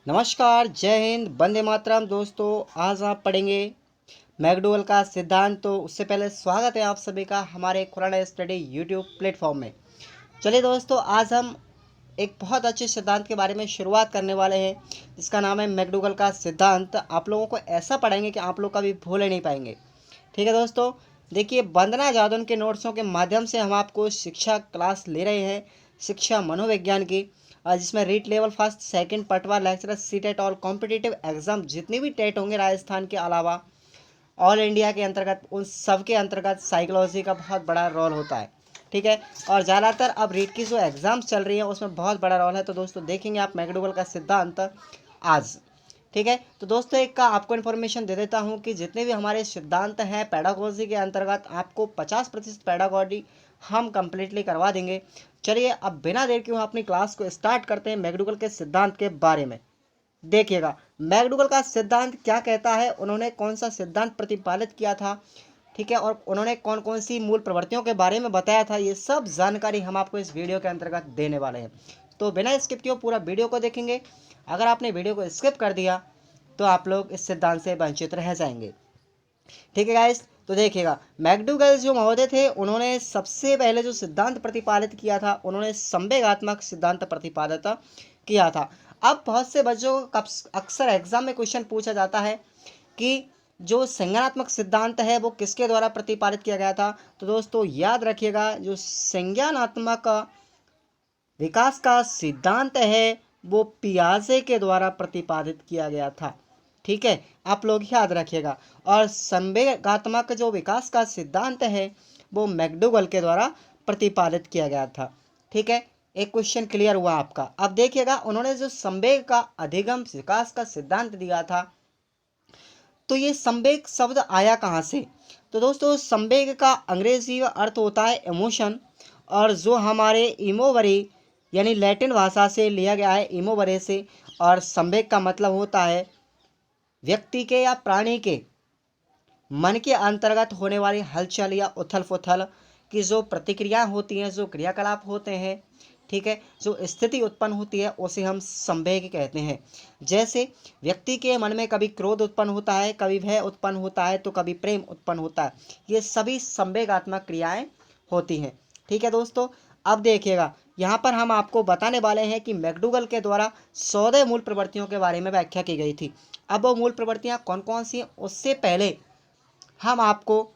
नमस्कार, जय हिंद, वंदे मातरम। दोस्तों, आज आप पढ़ेंगे मैकडूगल का सिद्धांत। तो उससे पहले स्वागत है आप सभी का हमारे खुराना स्टडी यूट्यूब प्लेटफॉर्म में। चलिए दोस्तों, आज हम एक बहुत अच्छे सिद्धांत के बारे में शुरुआत करने वाले हैं, जिसका नाम है मैकडूगल का सिद्धांत। आप लोगों को ऐसा पढ़ेंगे कि आप लोग कभी भूल ही नहीं पाएंगे। ठीक है दोस्तों, देखिए, वंदना जादौन के नोट्सों के माध्यम से हम आपको शिक्षा क्लास ले रहे हैं, शिक्षा मनोविज्ञान की, जिसमें रीट लेवल फर्स्ट सेकंड पटवार लेक्चरर सीटेट और कॉम्पिटिटिव एग्जाम जितने भी टेट होंगे राजस्थान के अलावा ऑल इंडिया के अंतर्गत, उन सब के अंतर्गत साइकोलॉजी का बहुत बड़ा रोल होता है। ठीक है, और ज़्यादातर अब रीट की जो एग्ज़ाम्स चल रही हैं उसमें बहुत बड़ा रोल है। तो दोस्तों, देखेंगे आप मैकडूगल का सिद्धांत आज। ठीक है, तो दोस्तों, एक का आपको इन्फॉर्मेशन दे देता हूँ कि जितने भी हमारे सिद्धांत हैं पैडागोजी के अंतर्गत, आपको 50% पैडागोजी हम कंप्लीटली करवा देंगे। चलिए, अब बिना देर के हम अपनी क्लास को स्टार्ट करते हैं मैकडूगल के सिद्धांत के बारे में। देखिएगा, मैकडूगल का सिद्धांत क्या कहता है, उन्होंने कौन सा सिद्धांत प्रतिपादित किया था, ठीक है, और उन्होंने कौन कौन सी मूल प्रवृत्तियों के बारे में बताया था, ये सब जानकारी हम आपको इस वीडियो के अंतर्गत देने वाले हैं। तो बिना स्किप किए पूरा वीडियो को देखेंगे। अगर आपने वीडियो को स्किप कर दिया तो आप लोग इस सिद्धांत से वंचित रह जाएंगे। ठीक है गाइस, तो देखिएगा, मैकडूगल जो महोदय थे, उन्होंने सबसे पहले जो सिद्धांत प्रतिपादित किया था, उन्होंने संवेगात्मक सिद्धांत प्रतिपादित किया था। अब बहुत से बच्चों को अक्सर एग्जाम में क्वेश्चन पूछा जाता है कि जो संज्ञानात्मक सिद्धांत है वो किसके द्वारा प्रतिपादित किया गया था। तो दोस्तों, याद रखिएगा, जो संज्ञानात्मक विकास का सिद्धांत है वो पियाजे के द्वारा प्रतिपादित किया गया था। ठीक है, आप लोग याद रखिएगा। और संवेगात्मक जो विकास का सिद्धांत है वो मैकडूगल के द्वारा प्रतिपादित किया गया था। ठीक है, एक क्वेश्चन क्लियर हुआ आपका। अब देखिएगा, उन्होंने जो संवेग का अधिगम विकास का सिद्धांत दिया था, तो ये संवेग शब्द आया कहाँ से। तो दोस्तों, संवेग का अंग्रेजी अर्थ होता है इमोशन, और जो हमारे इमोवरी यानी लैटिन भाषा से लिया गया है, इमोवरे से। और संवेग का मतलब होता है व्यक्ति के या प्राणी के मन के अंतर्गत होने वाली हलचल या उथल पुथल की जो प्रतिक्रिया होती हैं, जो क्रियाकलाप होते हैं, ठीक है, जो स्थिति उत्पन्न होती है, उसे हम संवेग कहते हैं। जैसे व्यक्ति के मन में कभी क्रोध उत्पन्न होता है, कभी भय उत्पन्न होता है, तो कभी प्रेम उत्पन्न होता है। ये सभी संवेगात्मक क्रियाएं होती हैं। ठीक है दोस्तों, अब देखिएगा, यहाँ पर हम आपको बताने वाले हैं कि मैकडूगल के द्वारा 14 मूल प्रवृत्तियों के बारे में व्याख्या की गई थी। अब वो मूल प्रवृत्तियाँ कौन कौन सी हैं, उससे पहले हम आपको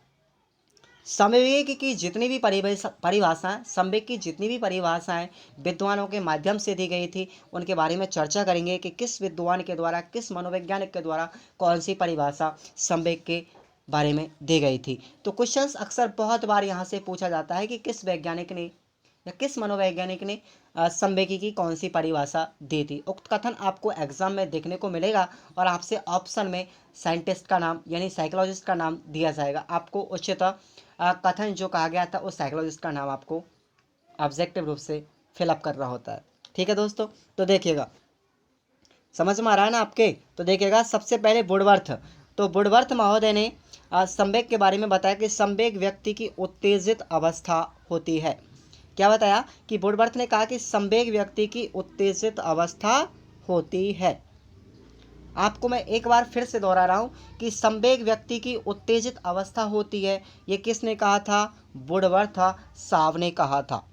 संवेग की जितनी भी परिभाषाएं, संवेग की जितनी भी परिभाषाएं विद्वानों के माध्यम से दी गई थी, उनके बारे में चर्चा करेंगे कि किस विद्वान के द्वारा, किस मनोवैज्ञानिक के द्वारा कौन सी परिभाषा संवेग के बारे में दी गई थी। तो क्वेश्चंस अक्सर बहुत बार यहाँ से पूछा जाता है कि किस वैज्ञानिक ने या किस मनोवैज्ञानिक ने संवेगी की कौन सी परिभाषा दी थी। उक्त कथन आपको एग्जाम में देखने को मिलेगा, और आपसे ऑप्शन में साइंटिस्ट का नाम यानी साइकोलॉजिस्ट का नाम दिया जाएगा। आपको उचित कथन जो कहा गया था उस साइकोलॉजिस्ट का नाम आपको ऑब्जेक्टिव रूप से फिलअप करना होता है। ठीक है दोस्तों, तो देखिएगा, समझ में आ रहा है ना आपके। तो देखिएगा, सबसे पहले वुडवर्थ। तो वुडवर्थ महोदय ने संवेग के बारे में बताया कि संवेग व्यक्ति की उत्तेजित अवस्था होती है। क्या बताया कि वुडवर्थ ने कहा कि संवेग व्यक्ति की उत्तेजित अवस्था होती है। आपको मैं एक बार फिर से दोहरा रहा हूँ कि संवेग व्यक्ति की उत्तेजित अवस्था होती है। ये किसने कहा था? वुडवर्थ साहब ने कहा था।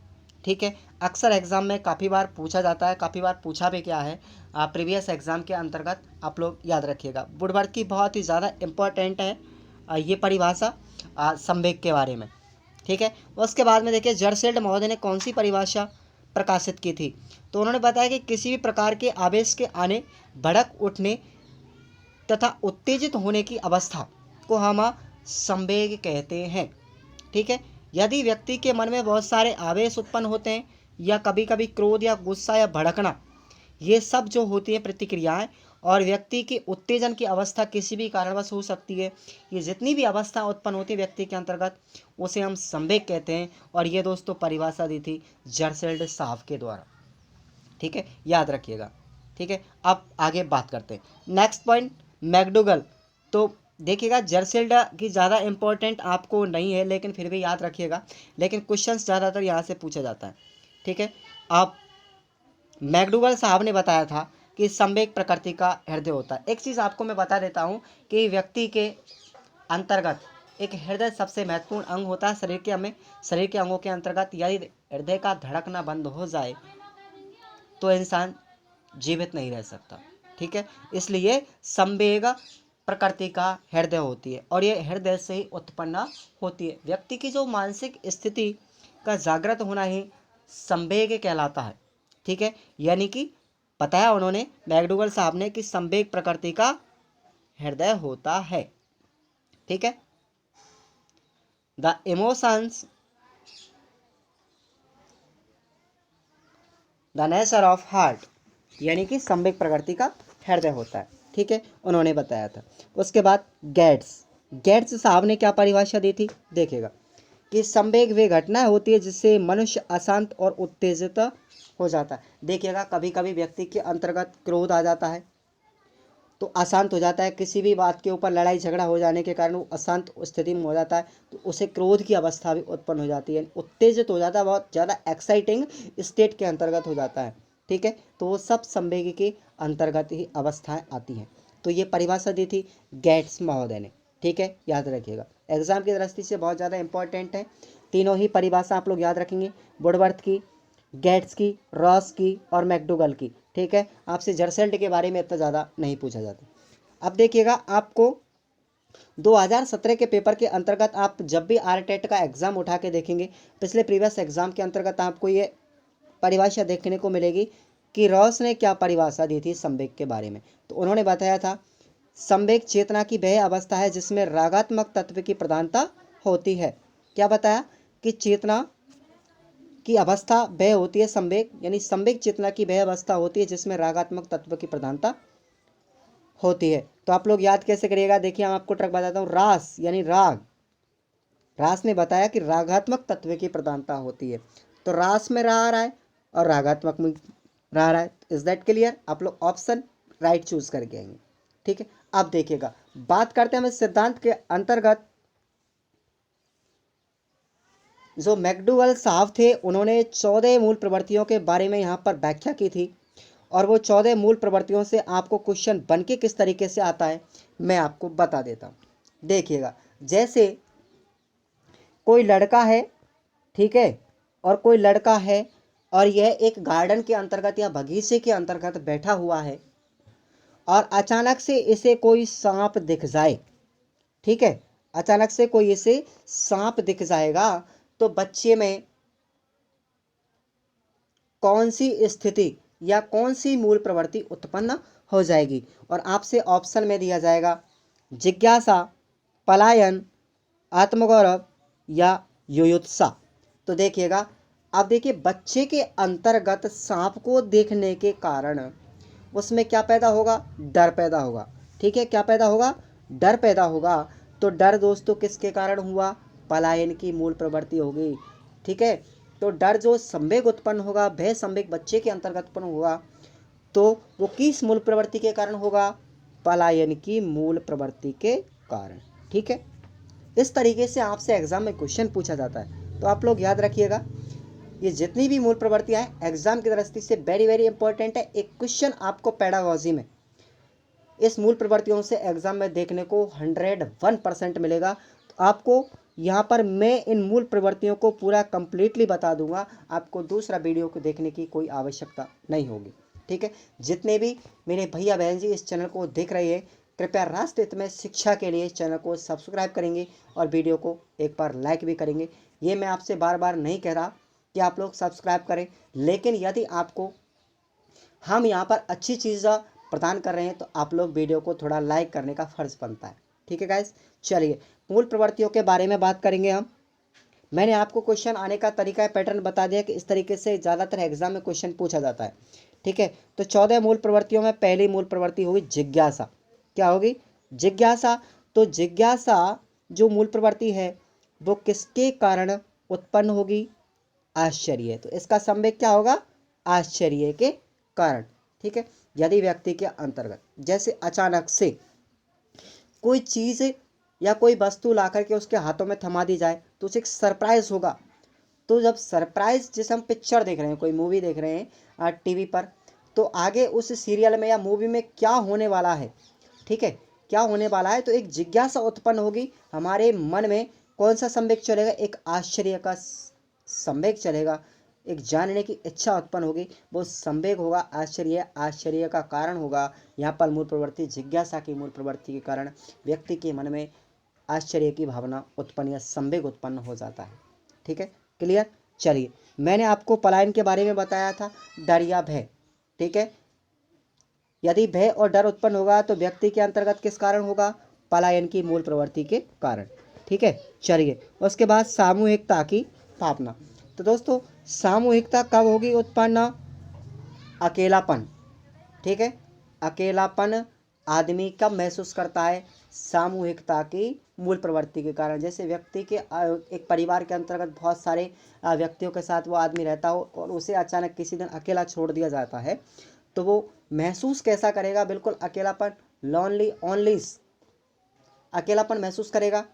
ठीक है, अक्सर एग्जाम में काफ़ी बार पूछा जाता है, काफ़ी बार पूछा भी क्या है प्रीवियस एग्जाम के अंतर्गत। आप लोग याद रखिएगा, वुडवर्थ की बहुत ही ज़्यादा इम्पोर्टेंट है ये परिभाषा संवेग के बारे में। ठीक है, उसके बाद में देखिए, जर्सेल्ड महोदय ने कौन सी परिभाषा प्रकाशित की थी। तो उन्होंने बताया कि किसी भी प्रकार के आवेश के आने, भड़क उठने तथा उत्तेजित होने की अवस्था को हम संवेग कहते हैं। ठीक है, यदि व्यक्ति के मन में बहुत सारे आवेश उत्पन्न होते हैं, या कभी कभी क्रोध या गुस्सा या भड़कना, ये सब जो होती है प्रतिक्रियाएं, और व्यक्ति की उत्तेजन की अवस्था किसी भी कारणवश हो सकती है, ये जितनी भी अवस्था उत्पन्न होती है व्यक्ति के अंतर्गत, उसे हम संवेग कहते हैं। और ये दोस्तों परिभाषा दी थी जर्सेल्ड साहब के द्वारा। ठीक है, याद रखिएगा। ठीक है, अब आगे बात करते हैं। Next point, McDougall. तो देखिएगा, जर्सेल्ड की ज़्यादा इंपॉर्टेंट आपको नहीं है, लेकिन फिर भी याद रखिएगा, लेकिन क्वेश्चंस ज़्यादातर यहाँ से पूछा जाता है। ठीक है, आप मैकडूगल साहब ने बताया था कि संवेग प्रकृति का हृदय होता है। एक चीज़ आपको मैं बता देता हूँ कि व्यक्ति के अंतर्गत एक हृदय सबसे महत्वपूर्ण अंग होता है शरीर के अंगों के अंतर्गत। यदि हृदय का धड़कना बंद हो जाए तो इंसान जीवित नहीं रह सकता। ठीक है, इसलिए संवेग प्रकृति का हृदय होती है और ये हृदय से ही उत्पन्न होती है। व्यक्ति की जो मानसिक स्थिति का जागृत होना ही संवेग कहलाता है। ठीक है, यानी कि बताया उन्होंने मैकडूगल साहब ने कि संवेग प्रकृति का हृदय होता है। ठीक है, the emotions the nature of heart, यानी कि संवेग प्रकृति का हृदय होता है। ठीक है, उन्होंने बताया था। उसके बाद गेट्स साहब ने क्या परिभाषा दी थी, देखिएगा कि संवेग वे घटना होती है जिससे मनुष्य अशांत और उत्तेजित हो जाता है। देखिएगा कभी कभी व्यक्ति के अंतर्गत क्रोध आ जाता है तो अशांत हो जाता है, किसी भी बात के ऊपर लड़ाई झगड़ा हो जाने के कारण वो अशांत स्थिति में हो जाता है तो उसे क्रोध की अवस्था भी उत्पन्न हो जाती है, उत्तेजित हो जाता है, बहुत ज़्यादा एक्साइटिंग स्टेट के अंतर्गत हो जाता है। ठीक है, तो वो सब संवेग के अंतर्गत ही अवस्थाएं आती हैं। तो ये परिभाषा दी थी गेट्स महोदय ने। ठीक है, याद रखिएगा, एग्जाम की दृष्टि से बहुत ज़्यादा इंपॉर्टेंट है। तीनों ही परिभाषा आप लोग याद रखेंगे, वुडवर्थ की, गेट्स की, रॉस की और मैकडूगल की। ठीक है, आपसे जर्सेल्ट के बारे में इतना ज़्यादा नहीं पूछा जाता। अब देखिएगा आपको 2017 के पेपर के अंतर्गत आप जब भी आरटेट का एग्ज़ाम उठा के देखेंगे, पिछले प्रीवियस एग्ज़ाम के अंतर्गत आपको ये परिभाषा देखने को मिलेगी कि रॉस ने क्या परिभाषा दी थी संवेग के बारे में। तो उन्होंने बताया था संवेग चेतना की वह अवस्था है जिसमें रागात्मक तत्व की प्रधानता होती है। क्या बताया कि चेतना की अवस्था वह होती है संवेग, यानी संवेग चेतना की वह अवस्था होती है जिसमें रागात्मक तत्व की प्रधानता होती है। तो आप लोग याद कैसे करिएगा, देखिए हम आपको ट्रक बताता हूँ। रास यानी रास ने बताया कि रागात्मक तत्व की प्रधानता होती है, तो रास में रहा है और रागात्मक में रहा है। Is that clear? आप लोग ऑप्शन राइट चूज करके आएंगे। ठीक है, अब देखिएगा बात करते हैं हम इस सिद्धांत के अंतर्गत। जो मैकडूगल साहब थे उन्होंने 14 मूल प्रवृत्तियों के बारे में यहाँ पर व्याख्या की थी और वो 14 मूल प्रवृत्तियों से आपको क्वेश्चन बन के किस तरीके से आता है मैं आपको बता देता हूँ। देखिएगा, जैसे कोई लड़का है, ठीक है, और कोई लड़का है और यह एक गार्डन के अंतर्गत या बगीचे के अंतर्गत बैठा हुआ है और अचानक से इसे कोई सांप दिख जाए। ठीक है, अचानक से कोई इसे सांप दिख जाएगा तो बच्चे में कौन सी स्थिति या कौन सी मूल प्रवृत्ति उत्पन्न हो जाएगी। और आपसे ऑप्शन में दिया जाएगा जिज्ञासा, पलायन, आत्मगौरव या युयुत्सा। तो देखिएगा, अब देखिए बच्चे के अंतर्गत सांप को देखने के कारण उसमें क्या पैदा होगा, डर पैदा होगा। ठीक है, क्या पैदा होगा, डर पैदा होगा। तो डर दोस्तों किसके कारण हुआ, पलायन की मूल प्रवृत्ति होगी। ठीक है, तो डर जो संवेग उत्पन्न होगा, भय संवेग बच्चे के अंतर्गत उत्पन्न होगा, तो वो किस मूल प्रवृत्ति के कारण होगा, पलायन की मूल प्रवृत्ति के कारण। ठीक है, इस तरीके से आपसे एग्जाम में क्वेश्चन पूछा जाता है। तो आप लोग याद रखिएगा, ये जितनी भी मूल प्रवृत्तियां हैं एग्जाम की दृष्टि से वेरी वेरी इंपॉर्टेंट है। एक क्वेश्चन आपको पेडागोजी में इस मूल प्रवृत्तियों से एग्जाम में देखने को 101% मिलेगा। तो आपको यहाँ पर मैं इन मूल प्रवृत्तियों को पूरा कंप्लीटली बता दूंगा, आपको दूसरा वीडियो को देखने की कोई आवश्यकता नहीं होगी। ठीक है, जितने भी मेरे भैया बहन जी इस चैनल को देख रहे हैं, कृपया राष्ट्र हित में शिक्षा के लिए इस चैनल को सब्सक्राइब करेंगे और वीडियो को एक बार लाइक भी करेंगे। ये मैं आपसे बार बार नहीं कह रहा कि आप लोग सब्सक्राइब करें, लेकिन यदि आपको हम यहाँ पर अच्छी चीज़ प्रदान कर रहे हैं तो आप लोग वीडियो को थोड़ा लाइक करने का फर्ज बनता है। ठीक है गाइस, चलिए मूल प्रवृत्तियों के बारे में बात करेंगे हम। मैंने आपको क्वेश्चन आने का तरीका पैटर्न बता दिया कि इस तरीके से ज़्यादातर एग्जाम में क्वेश्चन पूछा जाता है। ठीक है, तो 14 मूल प्रवृत्तियों में पहली मूल प्रवृत्ति होगी जिज्ञासा। क्या होगी, जिज्ञासा। तो जिज्ञासा जो मूल प्रवृत्ति है वो किसके कारण उत्पन्न होगी, आश्चर्य। तो इसका संवेग क्या होगा, आश्चर्य के कारण। ठीक है, यदि व्यक्ति के अंतर्गत जैसे अचानक से कोई चीज़ या कोई वस्तु ला करके उसके हाथों में थमा दी जाए तो उसे एक सरप्राइज होगा। तो जब सरप्राइज, जैसे हम पिक्चर देख रहे हैं, कोई मूवी देख रहे हैं टीवी पर, तो आगे उस सीरियल में या मूवी में क्या होने वाला है, ठीक है, क्या होने वाला है, तो एक जिज्ञासा उत्पन्न होगी हमारे मन में। कौन सा संवेग चलेगा, एक आश्चर्य का संवेग चलेगा, एक जानने की इच्छा उत्पन्न होगी, वो संवेग होगा आश्चर्य, आश्चर्य का कारण होगा यहाँ पर मूल प्रवृत्ति, जिज्ञासा की मूल प्रवृत्ति के कारण व्यक्ति के मन में आश्चर्य की भावना उत्पन्न या संवेग उत्पन्न हो जाता है। ठीक है, क्लियर। चलिए, मैंने आपको पलायन के बारे में बताया था, डर या भय। ठीक है, यदि भय और डर उत्पन्न होगा तो व्यक्ति के अंतर्गत किस कारण होगा, पलायन की मूल प्रवृत्ति के कारण। ठीक है, चलिए, उसके बाद सामूहिकता की भावना। तो दोस्तों, सामूहिकता कब होगी उत्पन्न, अकेलापन। ठीक है, अकेलापन आदमी कब महसूस करता है, सामूहिकता की मूल प्रवृत्ति के कारण। जैसे व्यक्ति के एक परिवार के अंतर्गत बहुत सारे व्यक्तियों के साथ वो आदमी रहता हो और उसे अचानक किसी दिन अकेला छोड़ दिया जाता है, तो वो महसूस कैसा करेगा, बिल्कुल अकेलापन, लॉनली, ऑनलीस, अकेलापन महसूस करेगा।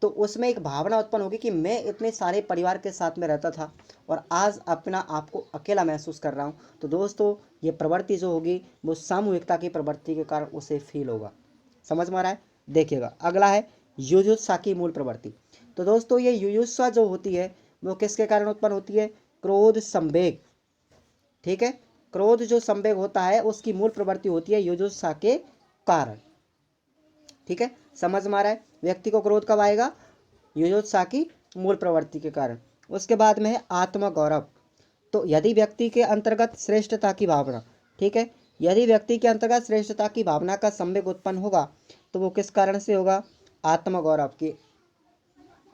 तो उसमें एक भावना उत्पन्न होगी कि मैं इतने सारे परिवार के साथ में रहता था और आज अपना आपको अकेला महसूस कर रहा हूँ। तो दोस्तों, ये प्रवृत्ति जो होगी वो सामूहिकता की प्रवृत्ति के कारण उसे फील होगा। समझ में आ रहा है। देखिएगा, अगला है युयुत्सा की मूल प्रवृत्ति। तो दोस्तों, ये युयुत्सा जो होती है वो किसके कारण उत्पन्न होती है, क्रोध संवेग। ठीक है, क्रोध जो संवेग होता है उसकी मूल प्रवृत्ति होती है युयुत्सा के कारण। ठीक है, समझ में आ रहा है। व्यक्ति को क्रोध कब आएगा, युयुत्सा की मूल प्रवृत्ति के कारण। उसके बाद में है आत्मगौरव। तो यदि व्यक्ति के अंतर्गत श्रेष्ठता की भावना, ठीक है, यदि व्यक्ति के अंतर्गत श्रेष्ठता की भावना का संवेग उत्पन्न होगा तो वो किस कारण से होगा, आत्मगौरव की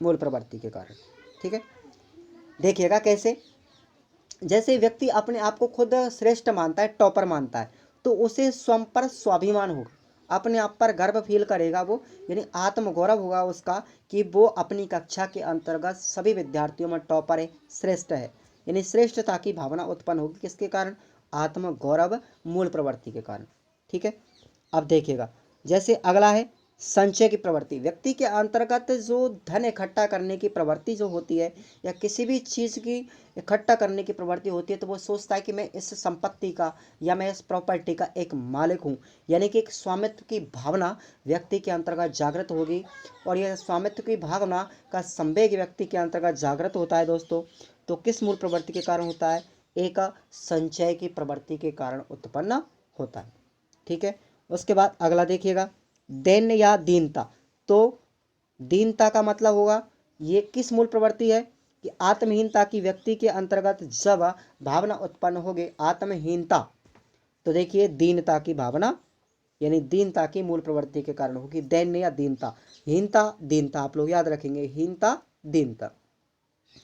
मूल प्रवृत्ति के कारण। ठीक है, देखिएगा कैसे, जैसे व्यक्ति अपने आप को खुद श्रेष्ठ मानता है, टॉपर मानता है, तो उसे स्वयं पर स्वाभिमान होगा, अपने आप पर गर्व फील करेगा वो, यानी आत्मगौरव होगा उसका कि वो अपनी कक्षा के अंतर्गत सभी विद्यार्थियों में टॉपर है, श्रेष्ठ है, यानी श्रेष्ठता की भावना उत्पन्न होगी किसके कारण, आत्मगौरव मूल प्रवृत्ति के कारण। ठीक है, अब देखिएगा, जैसे अगला है संचय की प्रवृत्ति। व्यक्ति के अंतर्गत जो धन इकट्ठा करने की प्रवृत्ति जो होती है या किसी भी चीज़ की इकट्ठा करने की प्रवृत्ति होती है, तो वो सोचता है कि मैं इस संपत्ति का या मैं इस प्रॉपर्टी का एक मालिक हूँ, यानी कि एक स्वामित्व की भावना व्यक्ति के अंतर्गत जागृत होगी। और यह स्वामित्व की भावना का संवेग व्यक्ति के अंतर्गत जागृत होता है दोस्तों, तो किस मूल प्रवृत्ति के कारण होता है, एक संचय की प्रवृत्ति के कारण उत्पन्न होता है। ठीक है, उसके बाद अगला देखिएगा, दैन्य या दीनता। तो दीनता का मतलब होगा, ये किस मूल प्रवृत्ति है कि आत्महीनता की व्यक्ति के अंतर्गत जब भावना उत्पन्न होगी, आत्महीनता, तो देखिए दीनता की भावना, यानी दीनता की मूल प्रवृत्ति के कारण होगी, दैन्य या दीनता, हीनता दीनता, आप लोग याद रखेंगे, हीनता दीनता।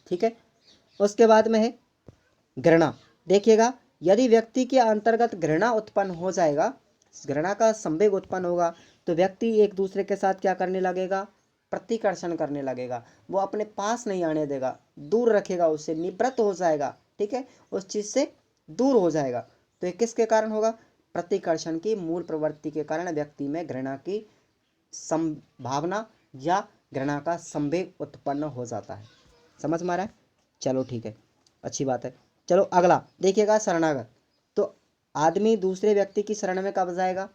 ठीक है, उसके बाद में है घृणा। देखिएगा, यदि व्यक्ति के अंतर्गत घृणा उत्पन्न हो जाएगा, घृणा का संवेग उत्पन्न होगा, तो व्यक्ति एक दूसरे के साथ क्या करने लगेगा, प्रतिकर्षण करने लगेगा, वो अपने पास नहीं आने देगा, दूर रखेगा, उससे निवृत्त हो जाएगा। ठीक है, उस चीज़ से दूर हो जाएगा। तो ये किसके कारण होगा, प्रतिकर्षण की मूल प्रवृत्ति के कारण व्यक्ति में घृणा की संभावना या घृणा का संवेग उत्पन्न हो जाता है। समझ में आ रहा है। चलो ठीक है, अच्छी बात है। चलो अगला देखिएगा, शरणागत। तो आदमी दूसरे व्यक्ति की शरण में कब जाएगा,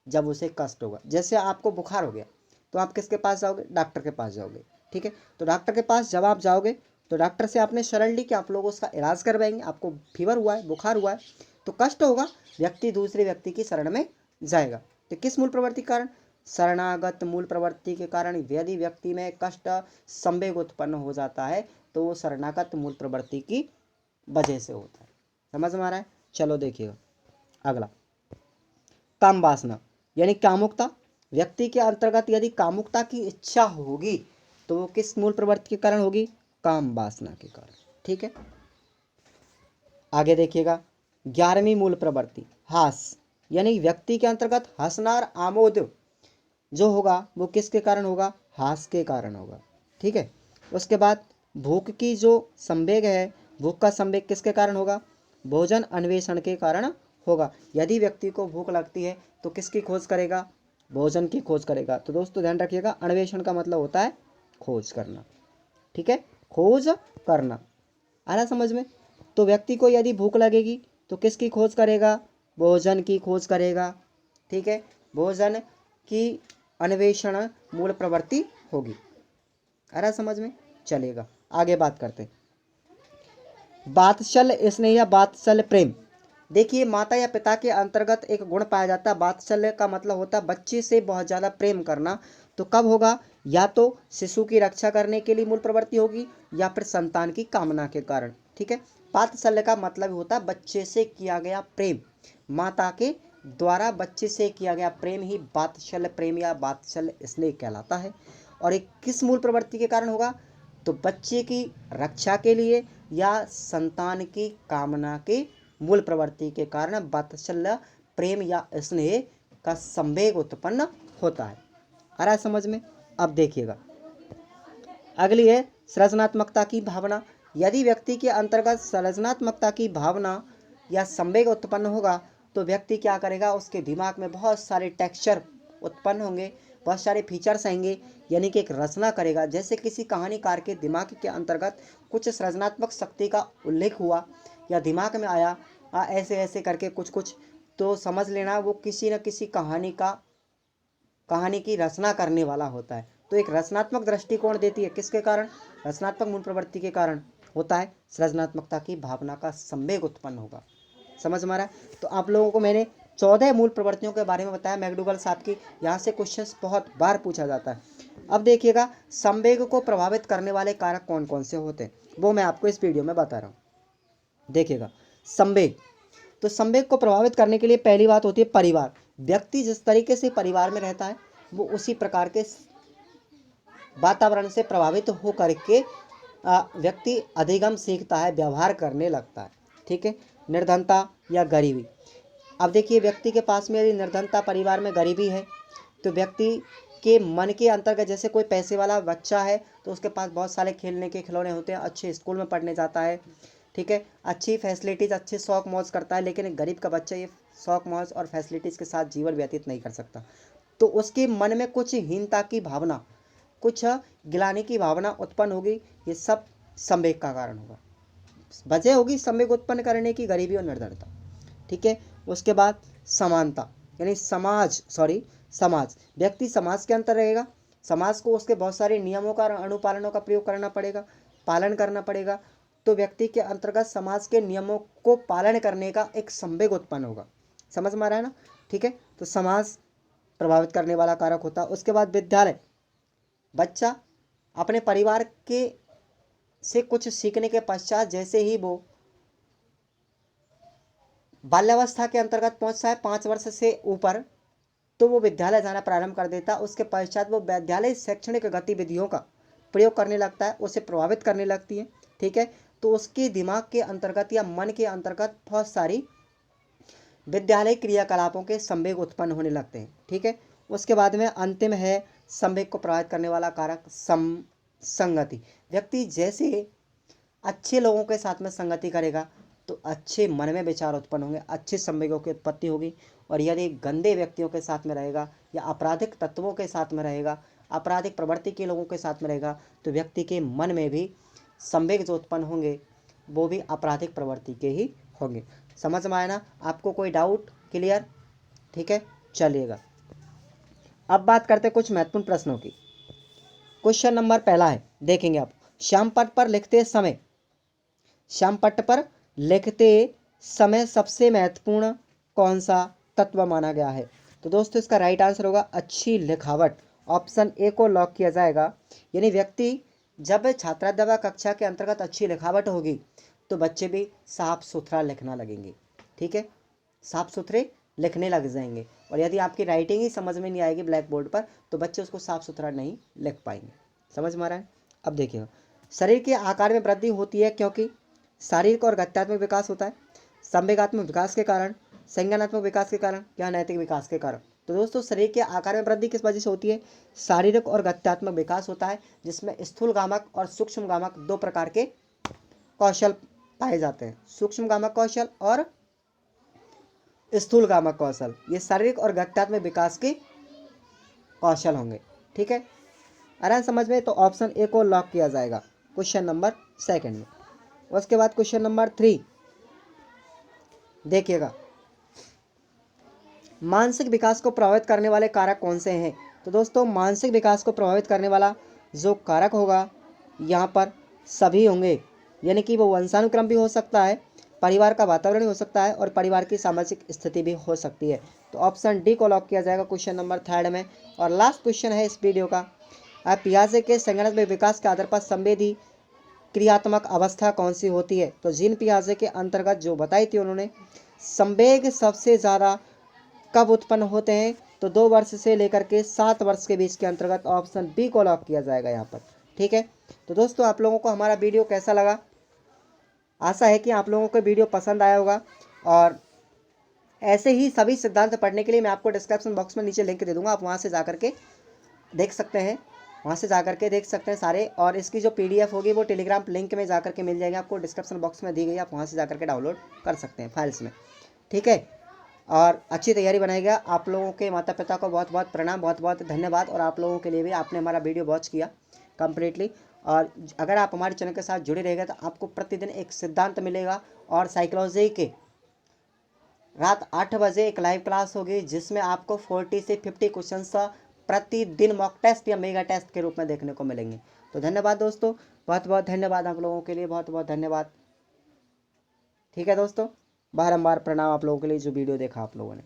जब उसे कष्ट होगा। जैसे आपको बुखार हो गया तो आप किसके पास जाओगे, डॉक्टर के पास जाओगे। ठीक है, तो डॉक्टर के पास जब आप जाओगे तो डॉक्टर से आपने शरण ली कि आप लोग उसका इलाज करवाएंगे, आपको फीवर हुआ है, बुखार हुआ है, तो कष्ट होगा, व्यक्ति दूसरे व्यक्ति की शरण में जाएगा। तो किस मूल प्रवृत्ति के कारण, शरणागत मूल प्रवृत्ति के कारण यदि व्यक्ति में कष्ट संवेग उत्पन्न हो जाता है तो वो शरणागत मूल प्रवृत्ति की वजह से होता है। समझ में आ रहा है। चलो देखिएगा अगला, काम वासना यानी कामुकता। व्यक्ति के अंतर्गत यदि कामुकता की इच्छा होगी तो वो किस मूल प्रवृत्ति के कारण होगी, काम वासना के कारण। ठीक है, आगे देखिएगा, 11वीं मूल प्रवृत्ति हास, यानी व्यक्ति के अंतर्गत हंसना और आमोद जो होगा वो किसके कारण होगा, हास के कारण होगा। ठीक है, उसके बाद भूख की जो संवेग है, भूख का संवेग किसके कारण होगा, भोजन अन्वेषण के कारण होगा। यदि व्यक्ति को भूख लगती है तो किसकी खोज करेगा, भोजन की खोज करेगा। तो दोस्तों ध्यान रखिएगा, अन्वेषण का मतलब होता है खोज करना। ठीक है, खोज करना, आ रहा समझ में। तो व्यक्ति को यदि भूख लगेगी तो किसकी खोज करेगा? भोजन की खोज करेगा। ठीक है, भोजन की अन्वेषण मूल प्रवृत्ति होगी। आ रहा समझ में? चलेगा, आगे बात करते हैं। वात्सल्य स्नेह या वात्सल्य प्रेम। देखिए, माता या पिता के अंतर्गत एक गुण पाया जाता है। वात्सल्य का मतलब होता है बच्चे से बहुत ज़्यादा प्रेम करना। तो कब होगा? या तो शिशु की रक्षा करने के लिए मूल प्रवृत्ति होगी, या फिर संतान की कामना के कारण। ठीक है, वात्सल्य का मतलब होता है बच्चे से किया गया प्रेम। माता के द्वारा बच्चे से किया गया प्रेम ही वात्सल्य प्रेम या वात्सल्य स्नेह कहलाता है। और एक किस मूल प्रवृत्ति के कारण होगा? तो बच्चे की रक्षा के लिए या संतान की कामना के मूल प्रवृत्ति के कारण वात्सल्य प्रेम या स्नेह का संवेग उत्पन्न होता है। आ रहा है समझ में? अब देखिएगा, अगली है सृजनात्मकता की भावना। यदि व्यक्ति के अंतर्गत सृजनात्मकता की भावना या संवेग उत्पन्न होगा तो व्यक्ति क्या करेगा? उसके दिमाग में बहुत सारे टेक्सचर उत्पन्न होंगे, बहुत सारे फीचर्स आएंगे, यानी कि एक रचना करेगा। जैसे किसी कहानीकार के दिमाग के अंतर्गत कुछ सृजनात्मक शक्ति का उल्लेख हुआ या दिमाग में आया ऐसे ऐसे करके कुछ कुछ, तो समझ लेना वो किसी न किसी कहानी की रचना करने वाला होता है। तो एक रचनात्मक दृष्टिकोण देती है, किसके कारण? रचनात्मक मूल प्रवृत्ति के कारण होता है। सृजनात्मकता की भावना का संवेग उत्पन्न होगा। समझ में आ रहा है? तो आप लोगों को मैंने 14 मूल प्रवृत्तियों के बारे में बताया मैकडूगल साहब की। यहाँ से क्वेश्चन बहुत बार पूछा जाता है। अब देखिएगा, संवेग को प्रभावित करने वाले कारक कौन कौन से होते हैं, वो मैं आपको इस वीडियो में बता रहा हूँ। देखिएगा, संवेग, तो संवेग को प्रभावित करने के लिए पहली बात होती है परिवार। व्यक्ति जिस तरीके से परिवार में रहता है वो उसी प्रकार के वातावरण से प्रभावित हो करके व्यक्ति अधिगम सीखता है, व्यवहार करने लगता है। ठीक है, निर्धनता या गरीबी। अब देखिए, व्यक्ति के पास में यदि निर्धनता, परिवार में गरीबी है, तो व्यक्ति के मन के अंतर्गत, जैसे कोई पैसे वाला बच्चा है तो उसके पास बहुत सारे खेलने के खिलौने होते हैं, अच्छे स्कूल में पढ़ने जाता है। ठीक है, अच्छी फैसिलिटीज़, अच्छे शौक मौज करता है। लेकिन एक गरीब का बच्चा ये शौक मौज और फैसिलिटीज़ के साथ जीवन व्यतीत नहीं कर सकता, तो उसके मन में कुछ हीनता की भावना, कुछ गिलानी की भावना उत्पन्न होगी। ये सब संवेग का कारण होगा, वजह होगी संवेग उत्पन्न करने की, गरीबी और निर्धनता। ठीक है, उसके बाद समानता, यानी समाज। व्यक्ति समाज के अंतर रहेगा, समाज को उसके बहुत सारे नियमों का, अनुपालनों का प्रयोग करना पड़ेगा, पालन करना पड़ेगा। तो व्यक्ति के अंतर्गत समाज के नियमों को पालन करने का एक संवेग उत्पन्न होगा। समझ में आ रहा है ना? ठीक है, तो समाज प्रभावित करने वाला कारक होता है। उसके बाद विद्यालय, बच्चा अपने परिवार के से कुछ सीखने के पश्चात जैसे ही वो बाल्यावस्था के अंतर्गत पहुंचता है, 5 वर्ष से ऊपर, तो वो विद्यालय जाना प्रारंभ कर देता है। उसके पश्चात वो विद्यालय शैक्षणिक गतिविधियों का प्रयोग करने लगता है, उसे प्रभावित करने लगती है। ठीक है, तो उसके दिमाग के अंतर्गत या मन के अंतर्गत बहुत सारी विद्यालय क्रियाकलापों के संवेग उत्पन्न होने लगते हैं। ठीक है, उसके बाद में अंतिम है संवेग को प्रभावित करने वाला कारक संगति। व्यक्ति जैसे अच्छे लोगों के साथ में संगति करेगा तो अच्छे मन में विचार उत्पन्न होंगे, अच्छे संवेगों की उत्पत्ति होगी। और यदि गंदे व्यक्तियों के साथ में रहेगा या आपराधिक तत्वों के साथ में रहेगा, आपराधिक प्रवृत्ति के लोगों के साथ में रहेगा, तो व्यक्ति के मन में भी संवेग जो उत्पन्न होंगे वो भी आपराधिक प्रवृत्ति के ही होंगे। समझ में आया ना? आपको कोई डाउट? क्लियर? ठीक है, चलिएगा अब बात करते हैं कुछ महत्वपूर्ण प्रश्नों की। क्वेश्चन नंबर पहला है, देखेंगे आप, श्यामपट्ट पर लिखते समय सबसे महत्वपूर्ण कौन सा तत्व माना गया है? तो दोस्तों इसका राइट आंसर होगा अच्छी लिखावट। ऑप्शन ए को लॉक किया जाएगा। यानी व्यक्ति जब छात्रावास कक्षा के अंतर्गत अच्छी लिखावट होगी तो बच्चे भी साफ सुथरा लिखना लगेंगे। ठीक है, साफ सुथरे लिखने लग जाएंगे। और यदि आपकी राइटिंग ही समझ में नहीं आएगी ब्लैक बोर्ड पर तो बच्चे उसको साफ सुथरा नहीं लिख पाएंगे। समझ में आ रहा है? अब देखिएगा, शरीर के आकार में वृद्धि होती है क्योंकि शारीरिक और गत्यात्मक विकास होता है, संवेगात्मक विकास के कारण, संज्ञानात्मक विकास के कारण या नैतिक विकास के कारण। तो दोस्तों शरीर के आकार में वृद्धि किस वजह से होती है? शारीरिक और गत्यात्मक विकास होता है, जिसमें स्थूलगामक और सूक्ष्मगामक 2 प्रकार के कौशल पाए जाते हैं। सूक्ष्मगामक कौशल और स्थूलगामक कौशल, ये शारीरिक और गत्यात्मक विकास के कौशल होंगे। ठीक है, आराम समझ में? तो ऑप्शन ए को लॉक किया जाएगा क्वेश्चन नंबर सेकंड में। उसके बाद क्वेश्चन नंबर 3, देखिएगा, मानसिक विकास को प्रभावित करने वाले कारक कौन से हैं? तो दोस्तों मानसिक विकास को प्रभावित करने वाला जो कारक होगा यहाँ पर सभी होंगे, यानी कि वो वंशानुक्रम भी हो सकता है, परिवार का वातावरण हो सकता है और परिवार की सामाजिक स्थिति भी हो सकती है। तो ऑप्शन डी को लॉक किया जाएगा क्वेश्चन नंबर 3 में। और लास्ट क्वेश्चन है इस वीडियो का, पियाजे के संगणक विकास के आधार पर संवेदी क्रियात्मक अवस्था कौन सी होती है? तो जीन पियाजे के अंतर्गत जो बताई थी उन्होंने, संवेग सबसे ज़्यादा कब उत्पन्न होते हैं? तो 2 वर्ष से लेकर के 7 वर्ष के बीच के अंतर्गत। ऑप्शन बी को लॉक किया जाएगा यहाँ पर। ठीक है, तो दोस्तों आप लोगों को हमारा वीडियो कैसा लगा? आशा है कि आप लोगों को वीडियो पसंद आया होगा। और ऐसे ही सभी सिद्धांत पढ़ने के लिए मैं आपको डिस्क्रिप्शन बॉक्स में नीचे लिंक दे दूंगा, आप वहाँ से जा करके देख सकते हैं, देख सकते हैं सारे। और इसकी जो PDF होगी वो टेलीग्राम लिंक में जा करके मिल जाएगी आपको, डिस्क्रिप्शन बॉक्स में दी गई, आप वहाँ से जा करके डाउनलोड कर सकते हैं फाइल्स में। ठीक है, और अच्छी तैयारी बनाएगा। आप लोगों के माता पिता को बहुत बहुत प्रणाम, बहुत बहुत धन्यवाद। और आप लोगों के लिए भी आपने हमारा वीडियो वॉच किया कम्प्लीटली। और अगर आप हमारे चैनल के साथ जुड़े रहेंगे तो आपको प्रतिदिन एक सिद्धांत मिलेगा। और साइकोलॉजी के रात 8 बजे एक लाइव क्लास होगी जिसमें आपको 40 से 50 क्वेश्चन प्रतिदिन मॉक टेस्ट या मेगा टेस्ट के रूप में देखने को मिलेंगे। तो धन्यवाद दोस्तों, बहुत बहुत धन्यवाद आप लोगों के लिए, बहुत बहुत धन्यवाद। ठीक है दोस्तों, बारंबार प्रणाम आप लोगों के लिए जो वीडियो देखा आप लोगों ने।